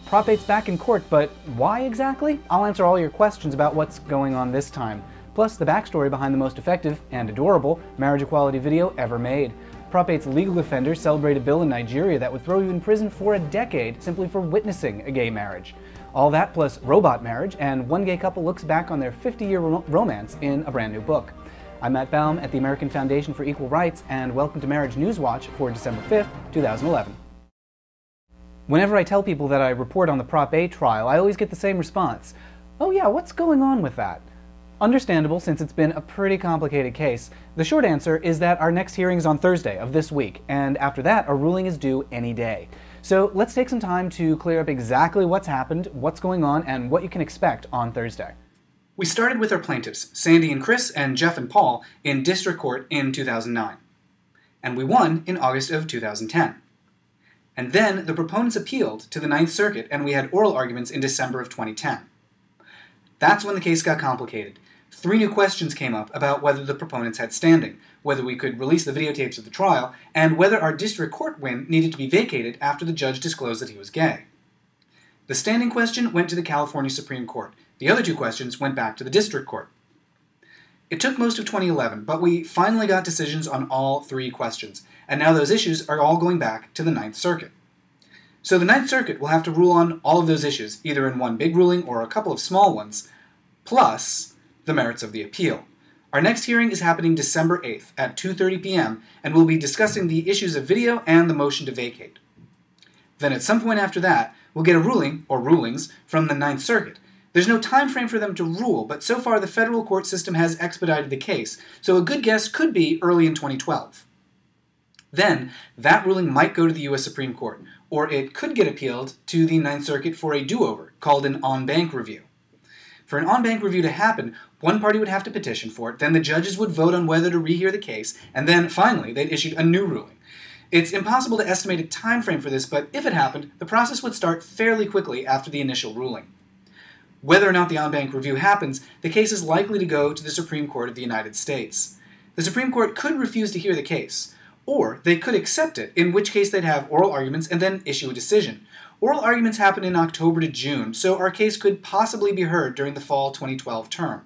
Prop 8's back in court, but why exactly? I'll answer all your questions about what's going on this time, plus the backstory behind the most effective and adorable marriage equality video ever made. Prop 8's legal defenders celebrate a bill in Nigeria that would throw you in prison for a decade simply for witnessing a gay marriage. All that plus robot marriage, and one gay couple looks back on their 50-year romance in a brand new book. I'm Matt Baum at the American Foundation for Equal Rights, and welcome to Marriage News Watch for December 5th, 2011. Whenever I tell people that I report on the Prop 8 trial, I always get the same response. Oh yeah, what's going on with that? Understandable, since it's been a pretty complicated case. The short answer is that our next hearing is on Thursday of this week, and after that, a ruling is due any day. So let's take some time to clear up exactly what's happened, what's going on, and what you can expect on Thursday. We started with our plaintiffs, Sandy and Chris and Jeff and Paul, in district court in 2009. And we won in August of 2010. And then the proponents appealed to the Ninth Circuit, and we had oral arguments in December of 2010. That's when the case got complicated. 3 new questions came up about whether the proponents had standing, whether we could release the videotapes of the trial, and whether our district court win needed to be vacated after the judge disclosed that he was gay. The standing question went to the California Supreme Court. The other 2 questions went back to the district court. It took most of 2011, but we finally got decisions on all 3 questions, and now those issues are all going back to the Ninth Circuit. So the Ninth Circuit will have to rule on all of those issues, either in one big ruling or a couple of small ones, plus the merits of the appeal. Our next hearing is happening December 8th at 2:30 p.m., and we'll be discussing the issues of video and the motion to vacate. Then at some point after that, we'll get a ruling, or rulings, from the Ninth Circuit. There's no time frame for them to rule, but so far the federal court system has expedited the case, so a good guess could be early in 2012. Then, that ruling might go to the U.S. Supreme Court, or it could get appealed to the Ninth Circuit for a do-over, called an en banc review. For an en banc review to happen, one party would have to petition for it, then the judges would vote on whether to rehear the case, and then, finally, they'd issue a new ruling. It's impossible to estimate a time frame for this, but if it happened, the process would start fairly quickly after the initial ruling. Whether or not the en banc review happens, the case is likely to go to the Supreme Court of the United States. The Supreme Court could refuse to hear the case, or they could accept it, in which case they'd have oral arguments and then issue a decision. Oral arguments happen in October to June, so our case could possibly be heard during the fall 2012 term.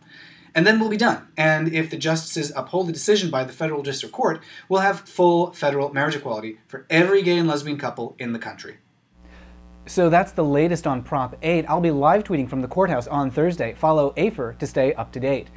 And then we'll be done, and if the justices uphold the decision by the federal district court, we'll have full federal marriage equality for every gay and lesbian couple in the country. So that's the latest on Prop 8. I'll be live tweeting from the courthouse on Thursday. Follow AFER to stay up to date.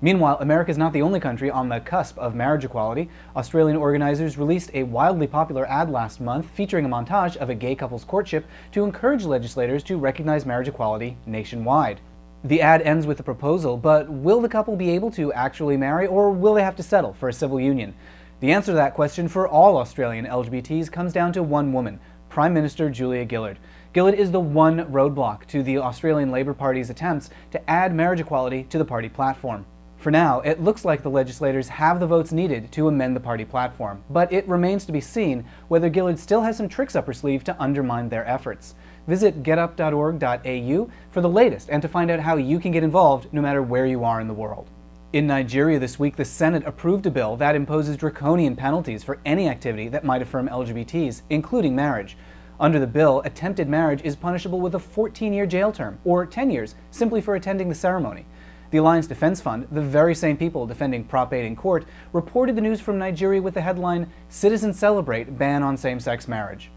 Meanwhile, America is not the only country on the cusp of marriage equality. Australian organizers released a wildly popular ad last month featuring a montage of a gay couple's courtship to encourage legislators to recognize marriage equality nationwide. The ad ends with a proposal, but will the couple be able to actually marry, or will they have to settle for a civil union? The answer to that question for all Australian LGBTs comes down to one woman, Prime Minister Julia Gillard. Gillard is the one roadblock to the Australian Labor Party's attempts to add marriage equality to the party platform. For now, it looks like the legislators have the votes needed to amend the party platform, but it remains to be seen whether Gillard still has some tricks up her sleeve to undermine their efforts. Visit getup.org.au for the latest and to find out how you can get involved no matter where you are in the world. In Nigeria this week, the Senate approved a bill that imposes draconian penalties for any activity that might affirm LGBTs, including marriage. Under the bill, attempted marriage is punishable with a 14-year jail term, or 10 years, simply for attending the ceremony. The Alliance Defense Fund, the very same people defending Prop 8 in court, reported the news from Nigeria with the headline, "Citizens Celebrate Ban on Same-Sex Marriage."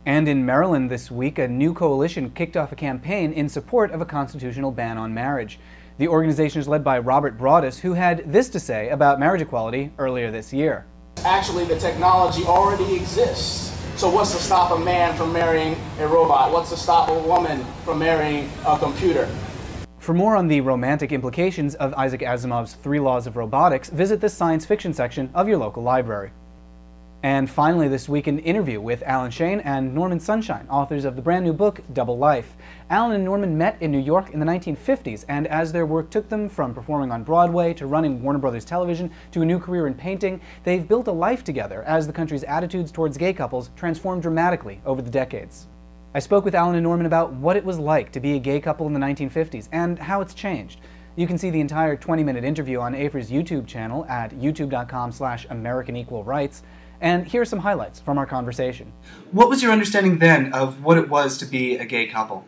And in Maryland this week, a new coalition kicked off a campaign in support of a constitutional ban on marriage. The organization is led by Robert Broadus, who had this to say about marriage equality earlier this year. Actually, the technology already exists. So what's to stop a man from marrying a robot? What's to stop a woman from marrying a computer? For more on the romantic implications of Isaac Asimov's 3 Laws of Robotics, visit the science fiction section of your local library. And finally this week, an interview with Alan Shane and Norman Sunshine, authors of the brand new book, Double Life. Alan and Norman met in New York in the 1950s, and as their work took them from performing on Broadway to running Warner Brothers Television to a new career in painting, they've built a life together as the country's attitudes towards gay couples transformed dramatically over the decades. I spoke with Alan and Norman about what it was like to be a gay couple in the 1950s and how it's changed. You can see the entire 20-minute interview on AFER's YouTube channel at youtube.com/American Equal Rights. And here are some highlights from our conversation. What was your understanding then of what it was to be a gay couple?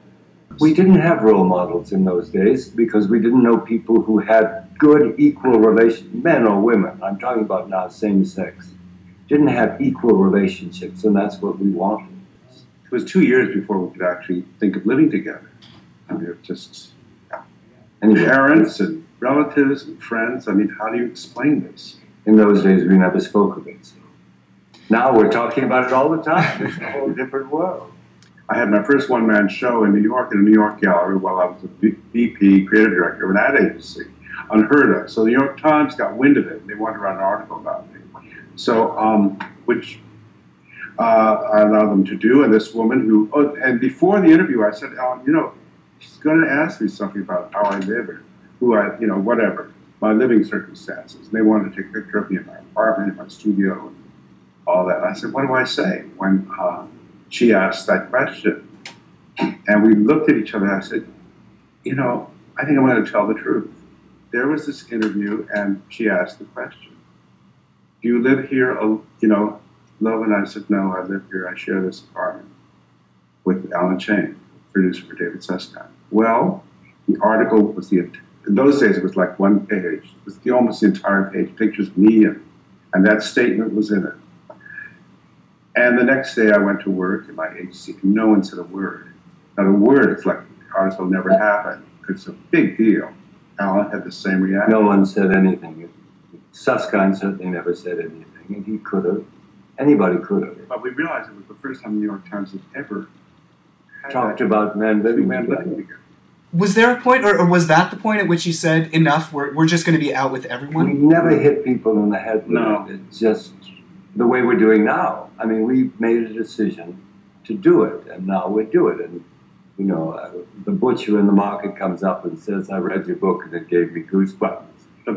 We didn't have role models in those days because we didn't know people who had good, equal relations, men or women. I'm talking about now same sex. Didn't have equal relationships, and that's what we wanted. It was 2 years before we could actually think of living together. I mean, it just parents and relatives and friends. I mean, how do you explain this? In those days, we never spoke of it. So. Now we're talking about it all the time. It's a whole different world. I had my first one-man show in New York in a New York gallery while I was a VP, creative director of an ad agency. Unheard of. So the New York Times got wind of it, and they wanted to write an article about me. So, which I allowed them to do, and this woman who, and before the interview, I said, Ellen, you know, she's going to ask me something about how I live or who I, you know, whatever, my living circumstances. And they wanted to take a picture of me in my apartment, in my studio, and all that. And I said, what do I say when she asked that question? And we looked at each other, and I said, you know, I think I'm going to tell the truth. There was this interview, and she asked the question, do you live here, you know, Love? And I said, no, I live here. I share this apartment with Alan Chain, producer for David Susskind. Well, the article was in those days it was like one page. It was almost the entire page, pictures of me, and that statement was in it. And the next day I went to work in my agency, and no one said a word. Not a word. It's like the article never happened. It's a big deal. Alan had the same reaction. No one said anything. Susskind certainly never said anything, and he could have. Anybody could have. But we realized it was the first time the New York Times had ever talked about men living together. Was there a point, or was that the point at which you said, enough, we're just going to be out with everyone? We never hit people in the head with no. it. It's just the way we're doing now. I mean, we made a decision to do it, and now we do it. And, you know, the butcher in the market comes up and says, I read your book and it gave me goosebumps.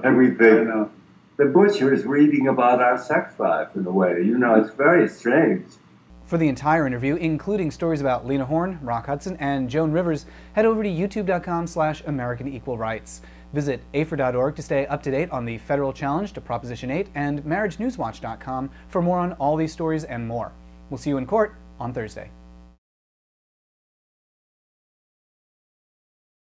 Everything. The butcher is reading about our sex life in a way. You know, it's very strange. For the entire interview, including stories about Lena Horne, Rock Hudson, and Joan Rivers, head over to youtube.com/American Equal Rights. Visit AFER.org to stay up to date on the federal challenge to Proposition 8 and MarriageNewsWatch.com for more on all these stories and more. We'll see you in court on Thursday.